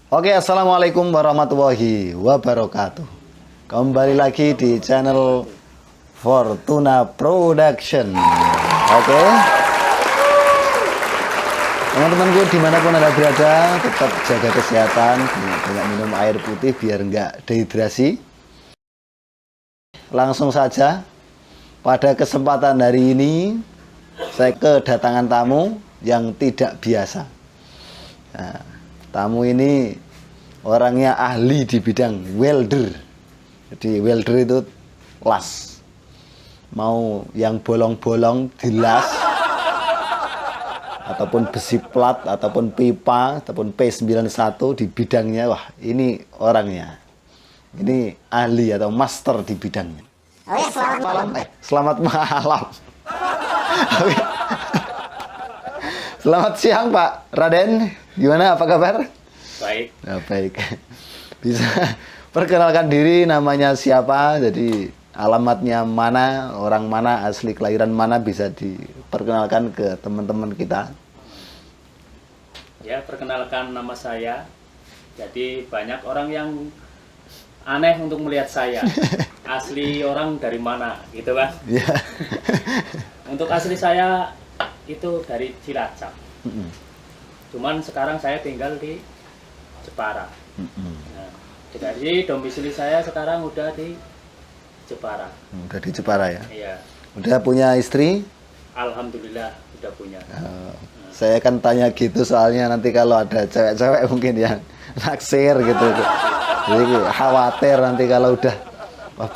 Oke, assalamualaikum warahmatullahi wabarakatuh. Kembali lagi di channel Fortuna Production. Oke, teman-temanku dimanapun anda berada, tetap jaga kesehatan, banyak minum air putih biar nggak dehidrasi. Langsung saja, pada kesempatan hari ini saya kedatangan tamu yang tidak biasa. Nah, tamu ini orangnya ahli di bidang welder. Jadi welder itu las. Mau yang bolong-bolong dilas, ataupun besi plat, ataupun pipa, ataupun P91 di bidangnya. Wah, ini orangnya. Ini ahli atau master di bidangnya. Oh ya, selamat malam. Selamat malam. Selamat siang Pak Raden, gimana, apa kabar? Baik. Ya, baik. Bisa perkenalkan diri, namanya siapa, jadi alamatnya mana, orang mana, asli kelahiran mana, bisa diperkenalkan ke teman-teman kita. Ya, perkenalkan nama saya. Jadi banyak orang yang aneh untuk melihat saya. Asli orang dari mana, gitu kan? Ya. Untuk asli saya itu dari Cilacap. Cuman sekarang saya tinggal di Jepara. Nah, jadi domisili saya sekarang udah di Jepara. Udah di Jepara ya? Iya. Udah punya istri? Alhamdulillah udah punya. Saya akan tanya gitu soalnya nanti kalau ada cewek-cewek mungkin yang naksir gitu. Jadi khawatir nanti kalau udah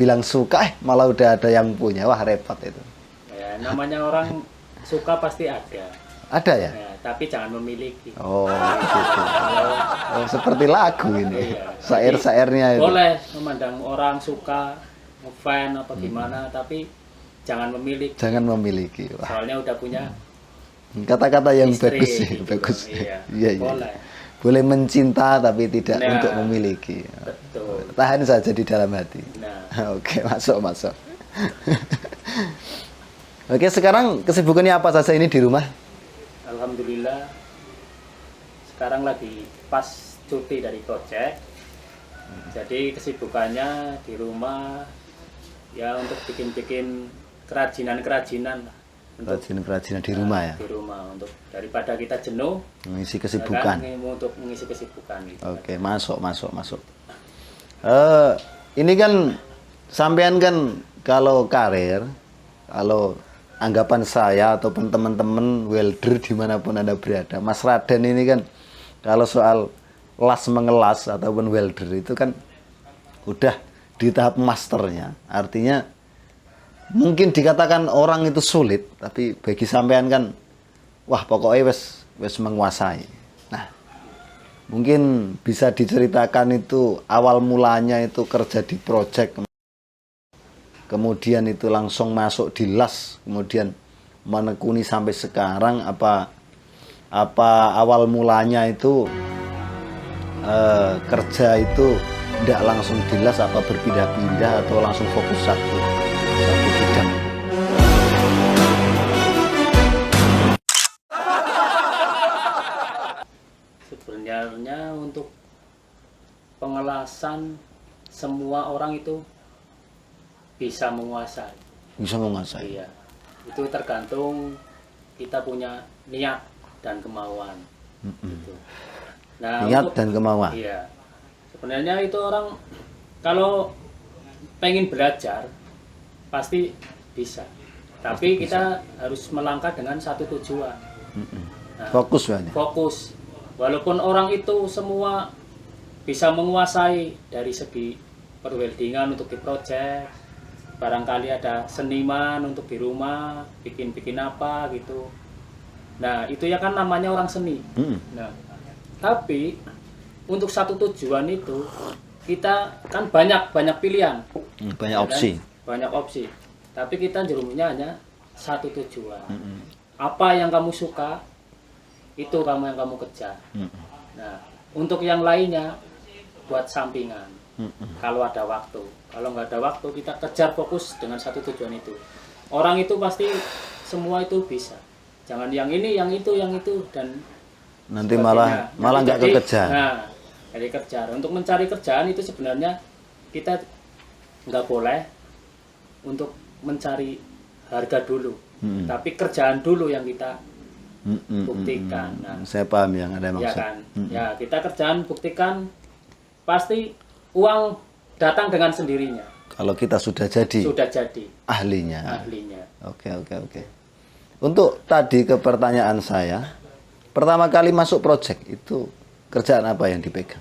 bilang suka, malah udah ada yang punya, wah repot itu. Ya, namanya orang suka pasti ada. Ada ya? Ya, tapi jangan memiliki. Oh, gitu. Oh, seperti lagu ini. Iya. Syair-syairnya itu. Boleh memandang orang suka, ngefan apa gimana, tapi jangan memiliki. Jangan memiliki. Wah, Soalnya udah punya kata-kata yang istri, bagus sih, gitu. bagus. Iya. Iya, iya. Boleh. Boleh mencinta tapi tidak Nah, untuk memiliki. Betul. Tahan saja di dalam hati. Nah, Oke, masuk. Oke, sekarang kesibukannya apa saja ini di rumah? alhamdulillah sekarang lagi pas cuti dari project. Jadi kesibukannya di rumah ya untuk bikin-bikin kerajinan-kerajinan lah. Kerajinan di rumah ya? Di rumah, untuk daripada kita jenuh, Mengisi ya kesibukan. kan, untuk mengisi kesibukan gitu. Oke, masuk. Ini kan sampean kan kalau karir, kalau anggapan saya ataupun teman-teman welder dimanapun anda berada, Mas Raden ini kan kalau soal las mengelas ataupun welder itu kan udah di tahap masternya. Artinya mungkin dikatakan orang itu sulit, tapi bagi sampean kan wah pokoknya wes menguasai. Nah, mungkin bisa diceritakan itu awal mulanya itu kerja di project, kemudian itu langsung masuk di las, kemudian menekuni sampai sekarang, apa awal mulanya itu kerja itu tidak langsung di las, apa berpindah-pindah atau langsung fokus satu bidang. Sebenarnya untuk pengelasan semua orang itu bisa menguasai. Bisa menguasai. Iya. Itu tergantung kita punya niat dan kemauan. Gitu. Nah, Niat dan kemauan. Iya. Sebenarnya itu orang kalau pengen belajar pasti bisa. Tapi kita harus melangkah dengan satu tujuan. Nah, Fokus banyak. fokus. Walaupun orang itu semua bisa menguasai dari segi perweldingan untuk di project, barangkali ada seniman untuk di rumah bikin apa gitu. Nah, itu ya kan namanya orang seni. Nah, tapi untuk satu tujuan itu kita kan banyak pilihan, Banyak ya opsi. kan? Banyak opsi. Tapi kita jerumnya hanya satu tujuan. Apa yang kamu suka itu yang kamu kejar. Nah, untuk yang lainnya buat sampingan. Kalau ada waktu. Kalau nggak ada waktu, kita kejar fokus dengan satu tujuan itu. Orang itu pasti semua itu bisa. Jangan yang ini, yang itu, dan Nanti sebagainya. malah nggak Jadi, kekejar. Nah, Cari kerjaan. Untuk mencari kerjaan itu sebenarnya kita nggak boleh untuk mencari harga dulu, tapi kerjaan dulu yang kita buktikan. Nah, Saya paham yang ada ya maksud. kan, ya kita kerjaan buktikan, pasti uang datang dengan sendirinya. Kalau kita sudah jadi Sudah jadi ahlinya. ahlinya. Oke, oke, oke. Untuk tadi ke pertanyaan saya, pertama kali masuk project itu kerjaan apa yang dipegang?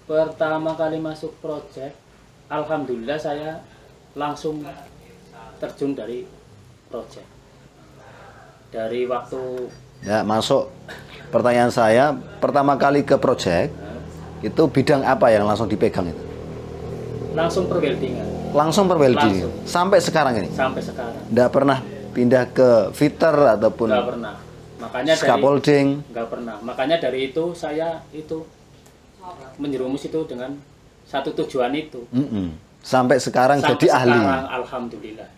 Pertama kali masuk project, alhamdulillah saya langsung terjun dari project. Dari waktu Ya, masuk. Pertanyaan saya, pertama kali ke project, itu bidang apa yang langsung dipegang itu? langsung perweldingan Langsung perwelding. Langsung. Sampai sekarang ini? sampai sekarang. Nggak pernah pindah ke fitter ataupun Nggak pernah. Makanya dari scaffolding? nggak pernah. Makanya dari itu saya itu menjerumus itu dengan satu tujuan itu. Sampai sekarang Sampai jadi ahli. sekarang, alhamdulillah.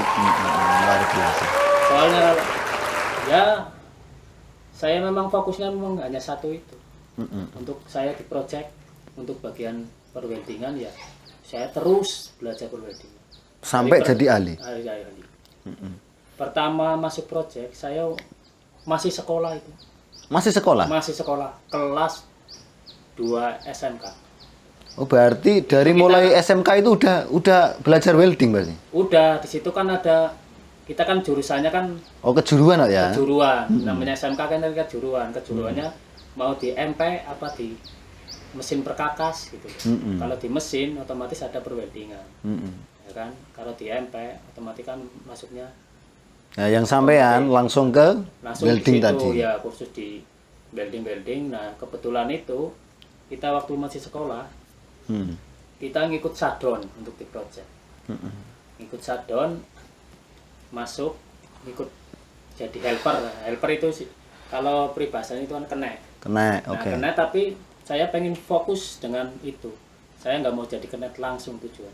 Luar biasa. Soalnya ya saya memang fokusnya memang hanya satu itu. Untuk saya di project untuk bagian perweldingan ya saya terus belajar perweldingan. Sampai jadi ahli. Ahli. Pertama masuk project saya masih sekolah itu. Masih sekolah? Masih sekolah kelas 2 SMK. Oh, berarti dari mulai SMK itu udah belajar welding berarti? Udah di situ kan ada kita kan jurusannya kan Oh, kejuruan ya? kejuruan. Namanya SMK kan dari kejuruan. Kejuruannya mau di MP apa di mesin perkakas gitu. Kalau di mesin otomatis ada perweldingan. Ya kan? Kalau di MP otomatis kan masuknya Nah, yang sampean langsung ke langsung welding di situ, tadi. ya kursus di welding. Nah, kebetulan itu kita waktu masih sekolah kita ngikut sadon untuk di project. Ngikut sadon masuk ngikut jadi helper. Helper itu sih kalau peribahasanya itu kan kena. Kena, Nah, oke. kena tapi saya pengen fokus dengan itu. Saya nggak mau jadi kenet langsung tujuan.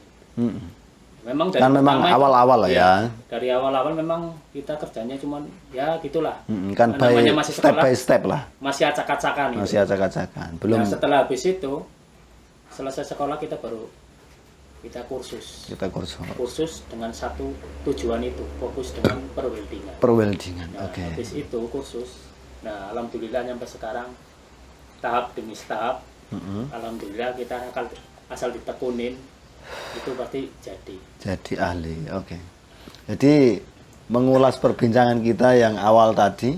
Memang dari Kan memang pertama itu, awal-awal lah ya. Dari awal-awal memang kita kerjanya cuman ya gitulah. Kan Namanya by masih step sekolah, by step lah. masih acak-acakan itu. Masih acak-acakan. Belum Nah, setelah habis itu selesai sekolah kita baru kita kursus. kita kursus Kursus dengan satu tujuan itu, fokus dengan perweldingan. perweldingan. Nah, Oke. habis itu kursus. Nah, alhamdulillah sampai sekarang tahap demi tahap. Alhamdulillah kita asal ditekunin itu pasti jadi. Jadi ahli. Oke. Jadi mengulas perbincangan kita yang awal tadi,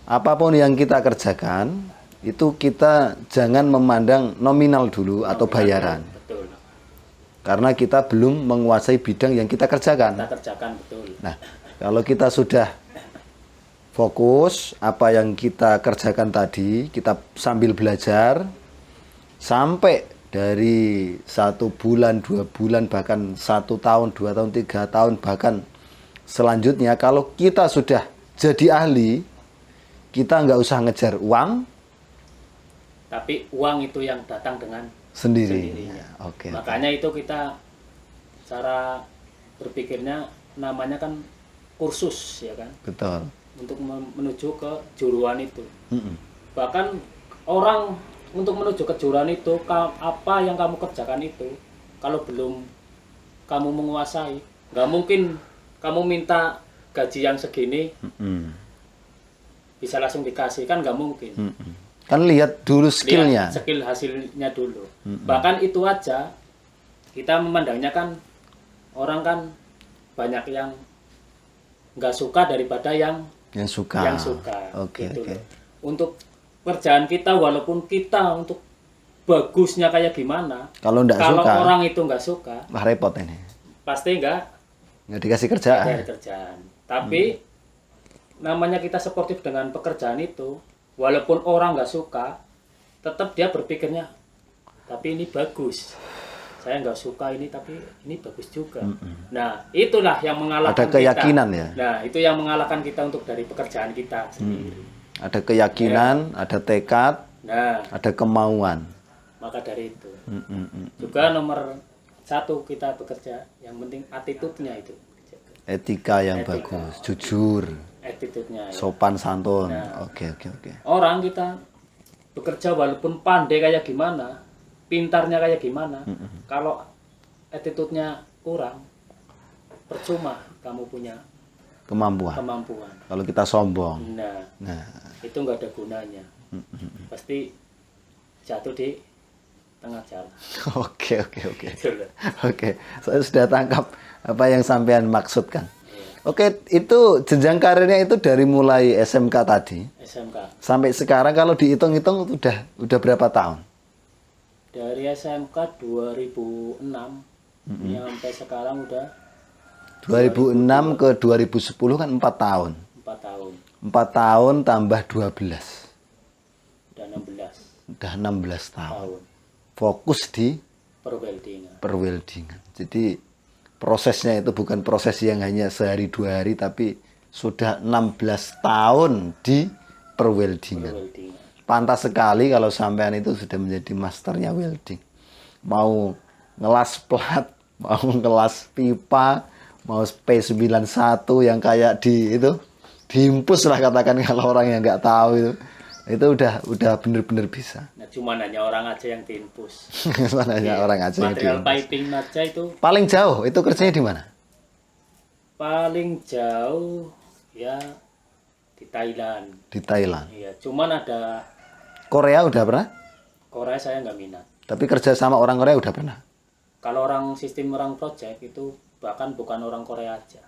apapun yang kita kerjakan itu kita jangan memandang nominal dulu atau bayaran. Betul. Karena kita belum menguasai bidang yang kita kerjakan. Kita kerjakan betul. Nah, kalau kita sudah fokus apa yang kita kerjakan tadi, kita sambil belajar sampai dari 1 bulan, 2 bulan, bahkan 1 tahun, 2 tahun, 3 tahun, bahkan selanjutnya kalau kita sudah jadi ahli, kita nggak usah ngejar uang Tapi uang itu yang datang dengan sendiri. sendirinya. Oke. Makanya itu kita cara berpikirnya namanya kan kursus ya kan Betul. untuk menuju ke juruan itu. Bahkan orang untuk menuju ke juruan itu apa yang kamu kerjakan itu kalau belum kamu menguasai nggak mungkin kamu minta gaji yang segini bisa langsung dikasih kan nggak mungkin. Kan lihat dulu skillnya. Lihat skill hasilnya dulu. Bahkan itu aja kita memandangnya kan orang kan banyak yang nggak suka daripada yang suka. Oke, gitu oke. loh. Untuk kerjaan kita walaupun kita untuk bagusnya kayak gimana, Kalau nggak kalau suka, orang itu nggak suka, wah repot ini. pasti Nggak dikasih kerjaan. ada kerjaan. Tapi namanya kita sportif dengan pekerjaan itu, walaupun orang nggak suka, tetap dia berpikirnya, tapi ini bagus. Saya nggak suka ini, tapi ini bagus juga. Nah, itulah yang mengalahkan Ada keyakinan kita. ya? Nah, itu yang mengalahkan kita untuk dari pekerjaan kita sendiri. Ada keyakinan, ada tekad, Nah, ada kemauan. maka dari itu. Juga nomor 1 kita bekerja, yang penting attitude-nya itu. Etika yang Etika. bagus, jujur, Attitude-nya. Ya. sopan santun. Nah. Oke. Orang kita bekerja walaupun pandai kayak gimana, pintarnya kayak gimana, kalau attitude-nya kurang, percuma kamu punya Kemampuan. kemampuan. Kalau kita sombong. Nah, Nah, itu nggak ada gunanya. Pasti jatuh di tengah jalan. oke, oke, oke. Gitu loh. Oke, saya sudah tangkap apa yang sampean maksudkan. Iya. Oke, itu jenjang karirnya itu dari mulai SMK tadi SMK. sampai sekarang kalau dihitung-hitung udah berapa tahun? Dari SMK 2006 sampai sekarang udah 2006 ke 2010 kan 4 tahun. 4 tahun. 4 tahun tambah 12. Udah 16 Udah 16 tahun. tahun Fokus di perweldingan. perweldingan. Jadi prosesnya itu bukan proses yang hanya sehari 2 hari, tapi sudah 16 tahun di perweldingan. Perweldingan. Pantas sekali kalau sampean itu sudah menjadi masternya welding. Mau ngelas plat, mau ngelas pipa, mau P91 yang kayak di itu diimpus lah katakan kalau orang yang nggak tahu itu udah bener-bener bisa. Nah, cuman hanya orang aja yang diinpus. Sebenarnya orang aja yang Material diimpus. piping aja itu Paling jauh itu kerjanya di mana? paling jauh ya di Thailand. Di Thailand. Iya, cuman ada Korea udah pernah? Korea saya nggak minat. Tapi kerja sama orang Korea udah pernah. Kalau orang sistem orang project itu bahkan bukan orang Korea aja.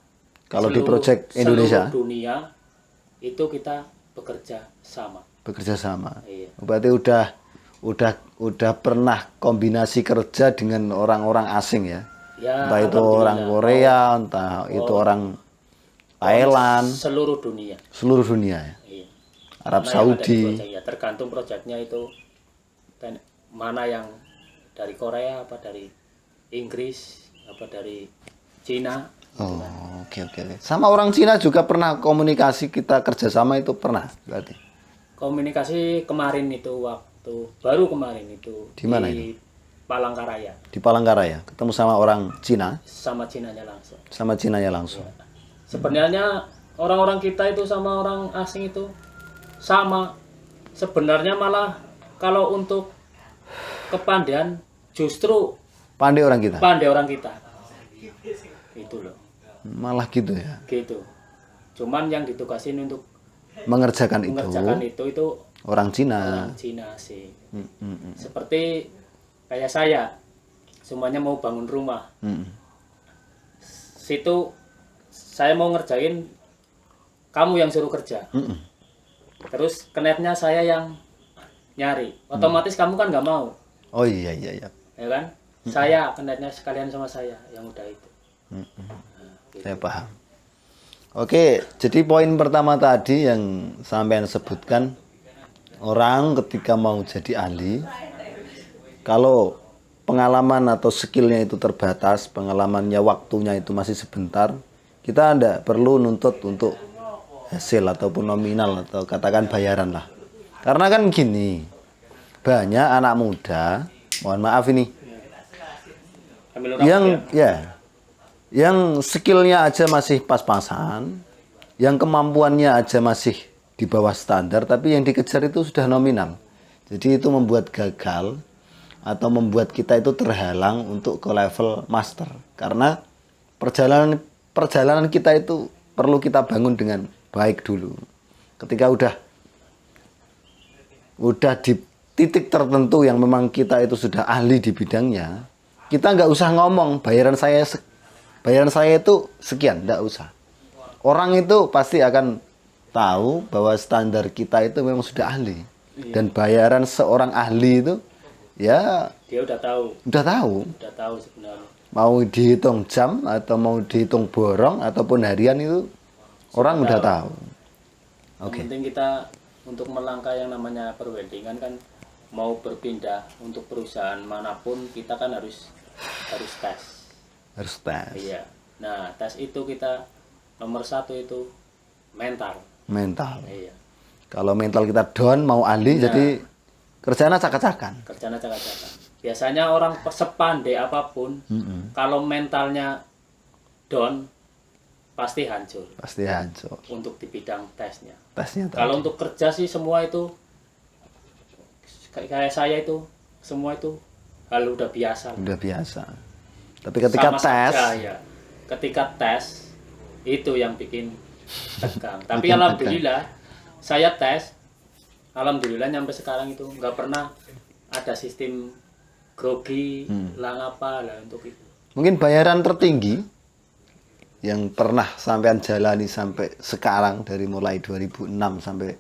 Kalau di project Indonesia seluruh dunia itu kita bekerja sama. bekerja sama. Iya. Berarti udah pernah kombinasi kerja dengan orang-orang asing ya. Ya, Entah itu orang Korea, entah itu orang Thailand, seluruh dunia. seluruh dunia ya. Iya. Arab Mana yang ada di Saudi. project, ya tergantung proyeknya itu dan mana yang dari Korea apa dari Inggris apa dari Cina. Oh, oke. Sama orang Cina juga pernah komunikasi kita kerjasama itu pernah berarti. Komunikasi kemarin itu waktu baru kemarin itu Di mana itu? Palangkaraya Di Palangkaraya ketemu sama orang Cina, sama Cinanya langsung. sama Cinanya langsung. Sebenarnya orang-orang kita itu sama orang asing itu sama. Sebenarnya malah kalau untuk kepandaian justru Pandai orang kita. pandai orang kita. Itu loh. Malah gitu ya. Gitu. Cuman yang ditugasin untuk Mengerjakan itu mengerjakan itu orang Cina. orang Cina sih. Seperti kayak saya semuanya mau bangun rumah. Situ saya mau ngerjain, kamu yang suruh kerja. Terus kenetnya saya yang nyari. Otomatis kamu kan nggak mau, Oh iya. ya kan? Saya kenetnya sekalian sama saya yang udah itu. Saya paham. Oke, jadi poin pertama tadi yang sampean sebutkan, orang ketika mau jadi ahli, kalau pengalaman atau skillnya itu terbatas, pengalamannya waktunya itu masih sebentar, kita tidak perlu nuntut untuk hasil ataupun nominal atau katakan bayaran lah. Karena kan gini, banyak anak muda, mohon maaf ini, Ambil orang yang skillnya aja masih pas-pasan, yang kemampuannya aja masih di bawah standar, tapi yang dikejar itu sudah nominal. Jadi itu membuat gagal atau membuat kita itu terhalang untuk ke level master. Karena perjalanan kita itu perlu kita bangun dengan baik dulu. Ketika udah di titik tertentu yang memang kita itu sudah ahli di bidangnya, kita nggak usah ngomong bayaran saya itu sekian, nggak usah. Orang itu pasti akan tahu bahwa standar kita itu memang sudah ahli. Dan bayaran seorang ahli itu ya dia udah tahu sebenarnya. mau dihitung jam atau mau dihitung borong ataupun harian itu orang udah tahu. Yang penting kita untuk melangkah yang namanya perweldingan kan mau berpindah untuk perusahaan manapun kita kan harus tes. Harus tes. Iya. Nah, tes itu kita nomor 1 itu mental. Mental. Iya. Kalau mental kita down mau ahli jadi kerjaan acak-acakan. Kerjaan acak-acakan. Biasanya orang sepandai apapun kalau mentalnya down pasti hancur. Pasti hancur. Untuk di bidang tesnya. Tesnya tadi. Kalau untuk kerja sih semua itu kayak saya itu semua itu hal udah biasa. Udah biasa. Tapi ketika Sama tes, saja, ya. Ketika tes itu yang bikin tegang. Tapi Bikin alhamdulillah saya tes, alhamdulillah nyampe sekarang itu nggak pernah ada sistem grogi lah apa lah untuk itu. mungkin bayaran tertinggi yang pernah sampean jalani sampai sekarang dari mulai 2006 sampai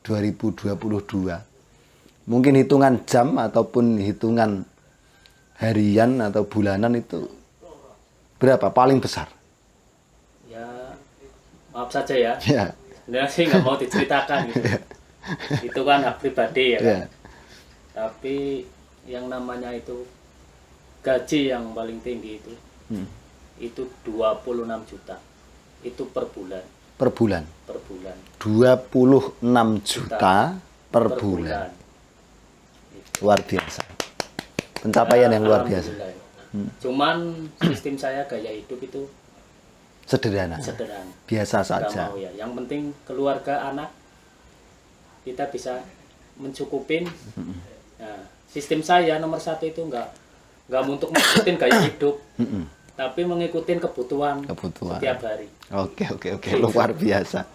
2022. Mungkin hitungan jam ataupun hitungan harian atau bulanan itu berapa paling besar? Ya maaf saja ya. Ya. Sebenarnya sih nggak mau diceritakan gitu. Itu kan hak pribadi ya kan. Ya. Tapi yang namanya itu gaji yang paling tinggi itu 26 juta. Itu per bulan. Per bulan. Per bulan. 26 juta per bulan. Luar biasa. Pencapaian yang luar biasa. Alhamdulillah. Cuman sistem saya gaya hidup itu Sederhana. sederhana. Biasa Nggak saja. mau ya. Yang penting keluarga anak kita bisa mencukupin. Nah, sistem saya nomor satu itu nggak untuk mengikutin gaya hidup, tapi mengikutin kebutuhan setiap hari. Oke, luar biasa.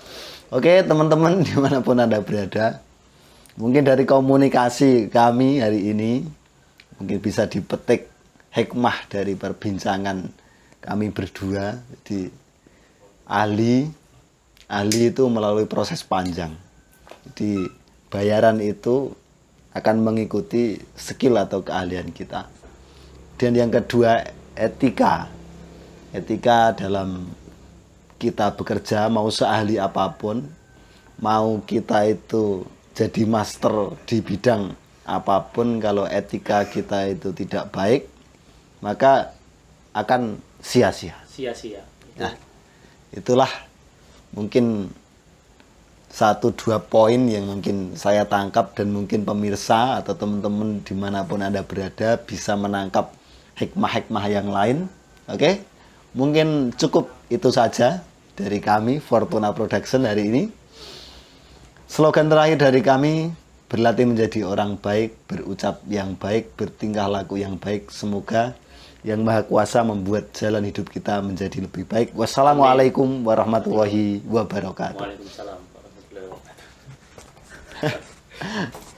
Oke, teman-teman dimanapun Anda berada, mungkin dari komunikasi kami hari ini, mungkin bisa dipetik hikmah dari perbincangan kami berdua. Jadi ahli itu melalui proses panjang. Jadi bayaran itu akan mengikuti skill atau keahlian kita. Dan yang kedua, etika. Etika dalam kita bekerja, mau seahli apapun, mau kita itu jadi master di bidang apapun, kalau etika kita itu tidak baik, maka akan sia-sia. Sia-sia. Nah, itulah mungkin 1-2 poin yang mungkin saya tangkap, dan mungkin pemirsa atau teman-teman dimanapun Anda berada bisa menangkap hikmah-hikmah yang lain. Oke, mungkin cukup itu saja dari kami Fortuna Production hari ini. Slogan terakhir dari kami, berlatih menjadi orang baik, berucap yang baik, bertingkah laku yang baik. Semoga Yang Maha Kuasa membuat jalan hidup kita menjadi lebih baik. Wassalamualaikum warahmatullahi wabarakatuh. Waalaikumsalam warahmatullahi wabarakatuh.